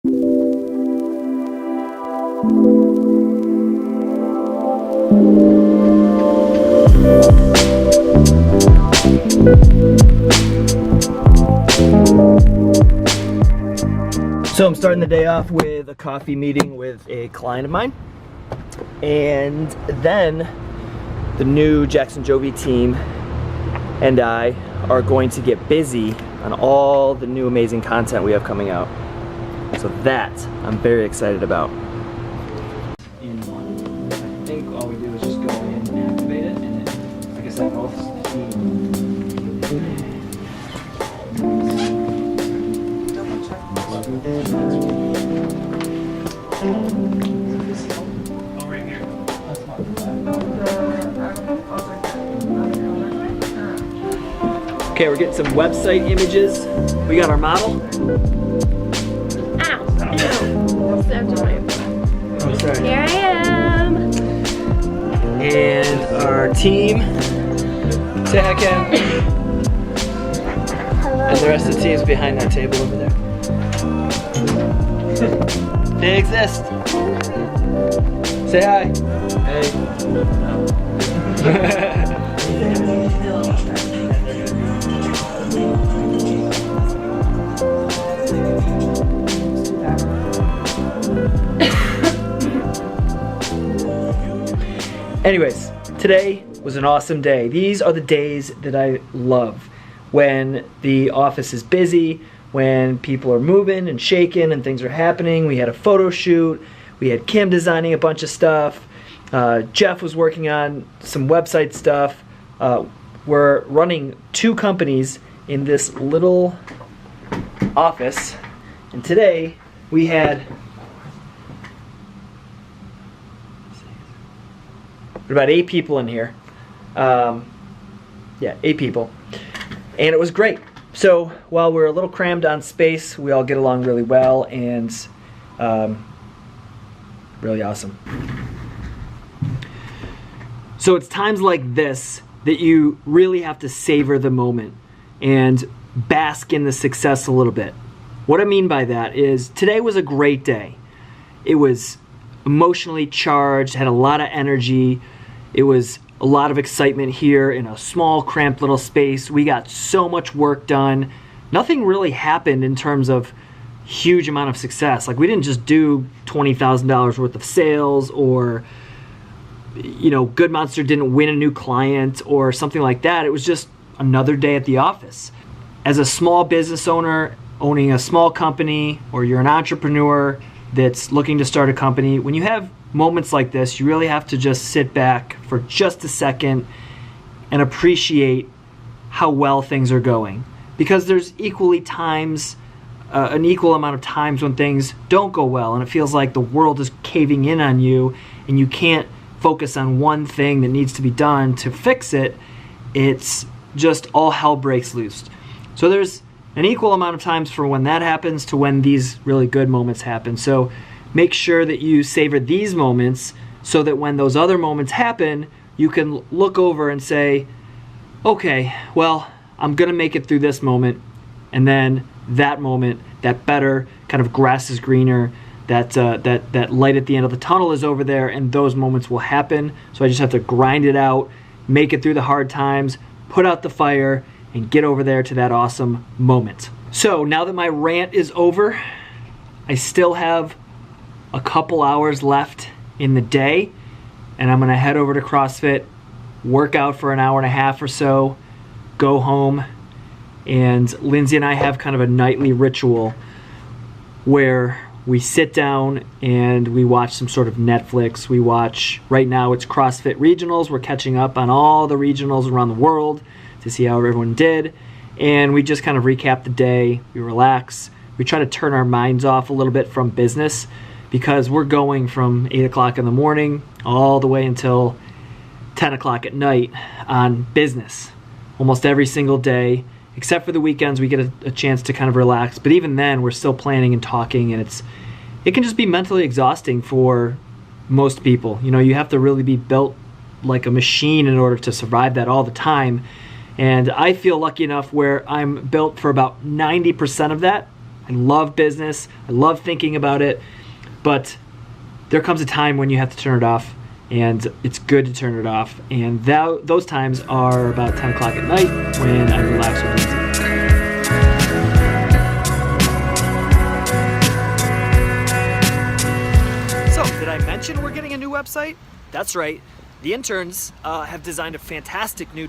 So I'm starting the day off with a coffee meeting with a client of mine, and then the new Jaxon Jovie team and I are going to get busy on all the new amazing content we have coming out. So that I'm very excited about. In one, I think all we do is just go in and activate it, and it, like I said, both Okay, we're getting some website images. We got our model. Ow! Stepped on my foot. Oh, sorry. Here I am. And our team. Say hi, Cam. Hello. And the rest of the team's behind that table over there. They exist. Say hi. Hey. Anyways, today was an awesome day. These are the days that I love. When the office is busy, when people are moving and shaking and things are happening. We had a photo shoot. We had Kim designing a bunch of stuff. Jeff was working on some website stuff. We're running 2 companies in this little office. And today we had about 8 people in here. Yeah, 8 people. And it was great. So while we're a little crammed on space, we all get along really well, and really awesome. So it's times like this that you really have to savor the moment and bask in the success a little bit. What I mean by that is today was a great day. It was emotionally charged, had a lot of energy. It was a lot of excitement here in a small, cramped little space. We got so much work done. Nothing really happened in terms of huge amount of success. Like, we didn't just do $20,000 worth of sales, or, you know, Good Monster didn't win a new client or something like that. It was just another day at the office. As a small business owner, owning a small company, or you're an entrepreneur that's looking to start a company, when you have moments like this, you really have to just sit back for just a second and appreciate how well things are going. Because there's equally times, an equal amount of times when things don't go well and it feels like the world is caving in on you and you can't focus on one thing that needs to be done to fix it. It's just all hell breaks loose. So there's an equal amount of times for when that happens to when these really good moments happen. So make sure that you savor these moments so that when those other moments happen, you can look over and say, okay, well, I'm gonna make it through this moment, and then that moment, that better kind of grass is greener, that light at the end of the tunnel is over there, and those moments will happen. So I just have to grind it out, make it through the hard times, put out the fire, and get over there to that awesome moment. So now that my rant is over, I still have a couple hours left in the day, and I'm gonna head over to CrossFit, work out for an hour and a half or so, go home, and Lindsay and I have kind of a nightly ritual where we sit down and we watch some sort of Netflix. We watch, right now it's CrossFit Regionals. We're catching up on all the regionals around the world to see how everyone did, and we just kind of recap the day, we relax, we try to turn our minds off a little bit from business, because we're going from 8 o'clock in the morning all the way until 10 o'clock at night on business. Almost every single day, except for the weekends, we get a chance to kind of relax. But even then, we're still planning and talking, and it can just be mentally exhausting for most people. You know, you have to really be built like a machine in order to survive that all the time. And I feel lucky enough where I'm built for about 90% of that, I love business. I love thinking about it. But there comes a time when you have to turn it off, and it's good to turn it off. And those times are about 10 o'clock at night when I relax with Lindsay. So, did I mention we're getting a new website? That's right. The interns have designed a fantastic new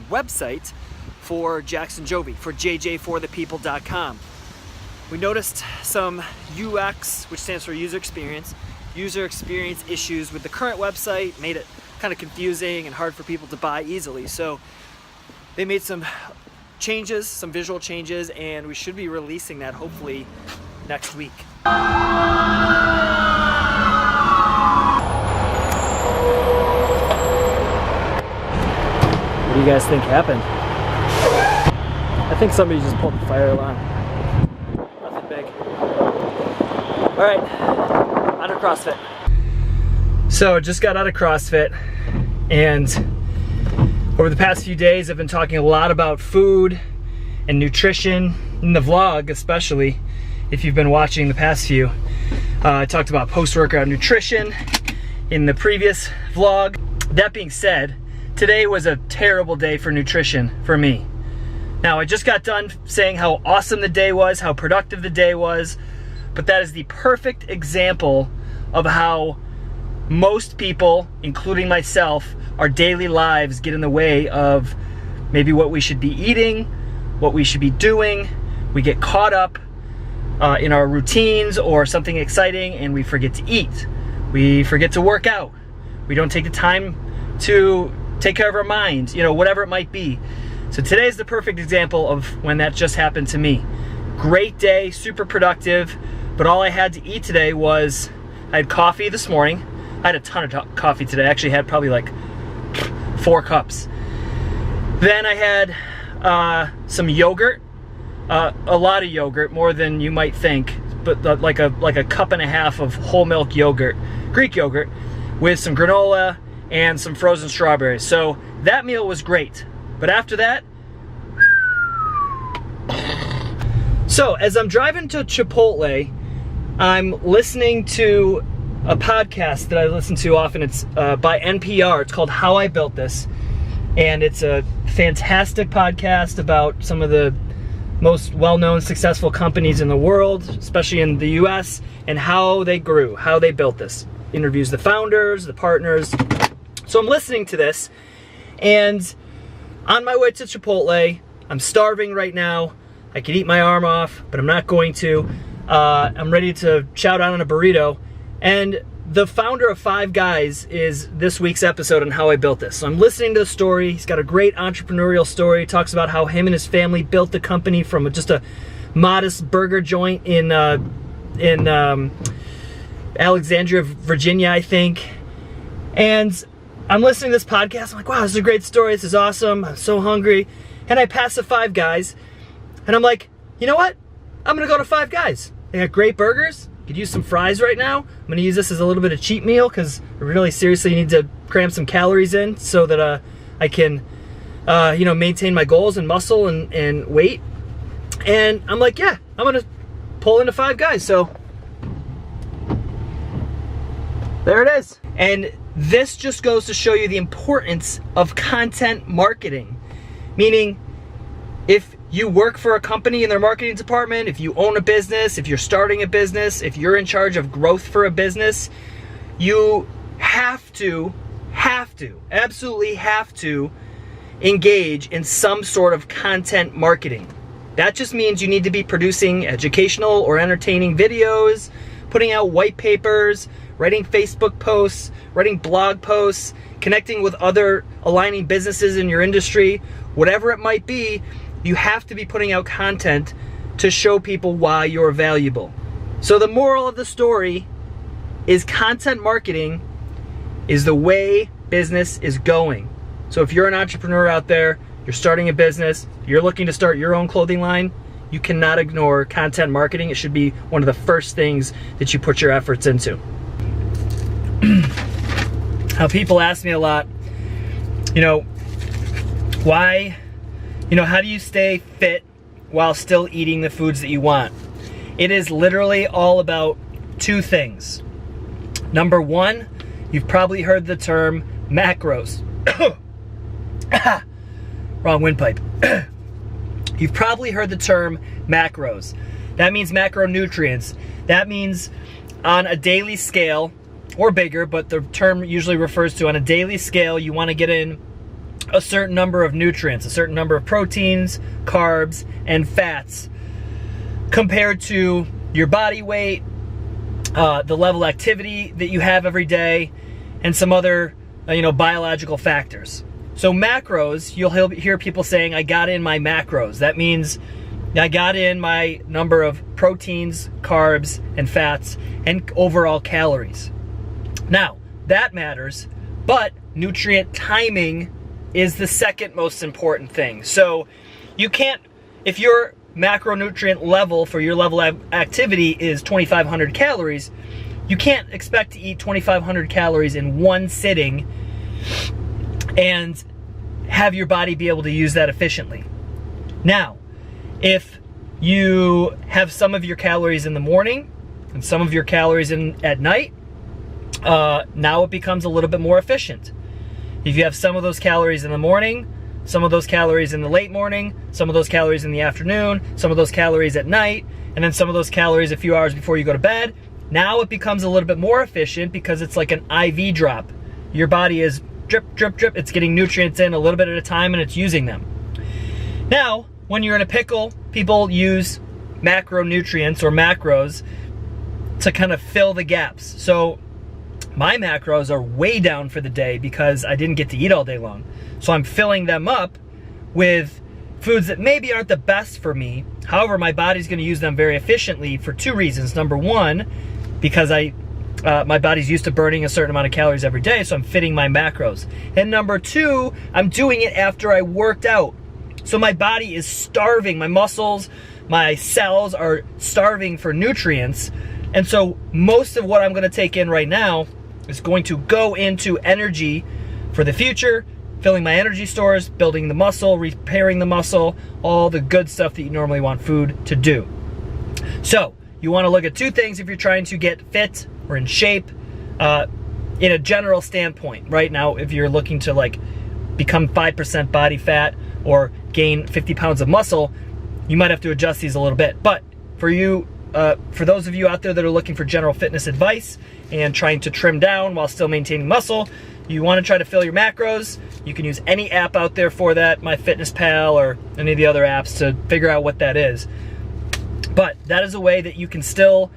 website for Jaxon Jovie, for jjforthepeople.com. We noticed some UX, which stands for user experience issues with the current website, made it kind of confusing and hard for people to buy easily. So they made some changes, some visual changes, and we should be releasing that hopefully next week. What do you guys think happened? I think somebody just pulled the fire alarm. Nothing big. All right, on to CrossFit. So just got out of CrossFit, and over the past few days I've been talking a lot about food and nutrition, in the vlog especially, if you've been watching the past few. I talked about post-workout nutrition in the previous vlog. That being said, today was a terrible day for nutrition for me. Now, I just got done saying how awesome the day was, how productive the day was, but that is the perfect example of how most people, including myself, our daily lives get in the way of maybe what we should be eating, what we should be doing. We get caught up in our routines or something exciting, and we forget to eat. We forget to work out. We don't take the time to take care of our minds, whatever it might be. So today's the perfect example of when that just happened to me. Great day, super productive, but all I had to eat today was, I had coffee this morning. I had a ton of coffee today. I actually had probably like 4 cups. Then I had some yogurt, a lot of yogurt, more than you might think, but like a cup and a half of whole milk yogurt, Greek yogurt, with some granola and some frozen strawberries. So that meal was great. But after that, so as I'm driving to Chipotle, I'm listening to a podcast that I listen to often. It's by NPR. It's called How I Built This. And it's a fantastic podcast about some of the most well-known successful companies in the world, especially in the US, and how they grew, how they built this. Interviews the founders, the partners. So I'm listening to this, and on my way to Chipotle, I'm starving right now. I could eat my arm off, but I'm not going to. I'm ready to chow down on a burrito. And the founder of Five Guys is this week's episode on How I Built This. So I'm listening to the story. He's got a great entrepreneurial story. He talks about how him and his family built the company from just a modest burger joint in Alexandria, Virginia, I think. And I'm listening to this podcast. I'm like, wow, this is a great story. This is awesome. I'm so hungry. And I pass the Five Guys, and I'm like, you know what? I'm going to go to Five Guys. They got great burgers. Could use some fries right now. I'm going to use this as a little bit of cheat meal because I really seriously need to cram some calories in so that I can, maintain my goals and muscle and weight. And I'm like, yeah, I'm going to pull into Five Guys. So there it is. And this just goes to show you the importance of content marketing. Meaning, if you work for a company in their marketing department, if you own a business, if you're starting a business, if you're in charge of growth for a business, you absolutely have to engage in some sort of content marketing. That just means you need to be producing educational or entertaining videos, putting out white papers, writing Facebook posts, writing blog posts, connecting with other aligning businesses in your industry, whatever it might be. You have to be putting out content to show people why you're valuable. So the moral of the story is content marketing is the way business is going. So if you're an entrepreneur out there, you're starting a business, you're looking to start your own clothing line, you cannot ignore content marketing. It should be one of the first things that you put your efforts into. Now, people ask me a lot, why how do you stay fit while still eating the foods that you want? It is literally all about two things. Number one, you've probably heard the term macros. Wrong windpipe. You've probably heard the term macros. That means macronutrients. That means on a daily scale, or bigger, but the term usually refers to on a daily scale, you want to get in a certain number of nutrients, a certain number of proteins, carbs, and fats compared to your body weight, the level of activity that you have every day, and some other biological factors. So macros, you'll hear people saying, I got in my macros. That means I got in my number of proteins, carbs, and fats, and overall calories. Now, that matters, but nutrient timing is the second most important thing. So you can't, if your macronutrient level for your level of activity is 2,500 calories, you can't expect to eat 2,500 calories in one sitting and have your body be able to use that efficiently. Now, if you have some of your calories in the morning and some of your calories at night, now it becomes a little bit more efficient. If you have some of those calories in the morning, some of those calories in the late morning, some of those calories in the afternoon, some of those calories at night, and then some of those calories a few hours before you go to bed, now it becomes a little bit more efficient because it's like an IV drop. Your body is drip, drip, drip. It's getting nutrients in a little bit at a time and it's using them. Now, when you're in a pickle, people use macronutrients or macros to kind of fill the gaps. So my macros are way down for the day because I didn't get to eat all day long. So I'm filling them up with foods that maybe aren't the best for me. However, my body's going to use them very efficiently for two reasons. Number one, because my body's used to burning a certain amount of calories every day, so I'm fitting my macros. And number two, I'm doing it after I worked out. So my body is starving. My muscles, my cells are starving for nutrients. And so most of what I'm going to take in right now is going to go into energy for the future, filling my energy stores, building the muscle, repairing the muscle, all the good stuff that you normally want food to do. So you want to look at two things if you're trying to get fit or in shape in a general standpoint. Right now, if you're looking to like become 5% body fat or gain 50 pounds of muscle, you might have to adjust these a little bit. But for you, for those of you out there that are looking for general fitness advice and trying to trim down while still maintaining muscle, you want to try to fill your macros. You can use any app out there for that, MyFitnessPal or any of the other apps, to figure out what that is. But that is a way that you can still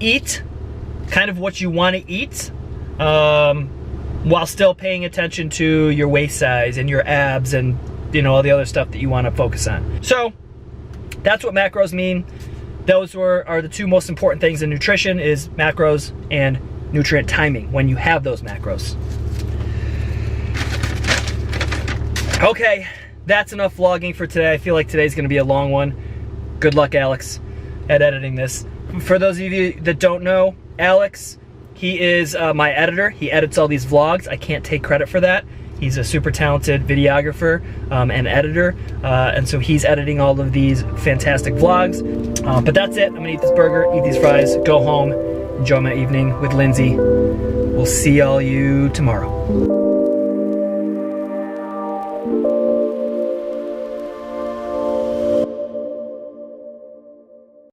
eat kind of what you want to eat while still paying attention to your waist size and your abs and all the other stuff that you want to focus on. So that's what macros mean. Those are the two most important things in nutrition, is macros and nutrient timing when you have those macros. Okay, that's enough vlogging for today. I feel like today's gonna be a long one. Good luck, Alex, at editing this. For those of you that don't know, Alex, he is my editor. He edits all these vlogs. I can't take credit for that. He's a super talented videographer and editor, and so he's editing all of these fantastic vlogs. But that's it. I'm gonna eat this burger, eat these fries, go home, enjoy my evening with Lindsay. We'll see all you tomorrow.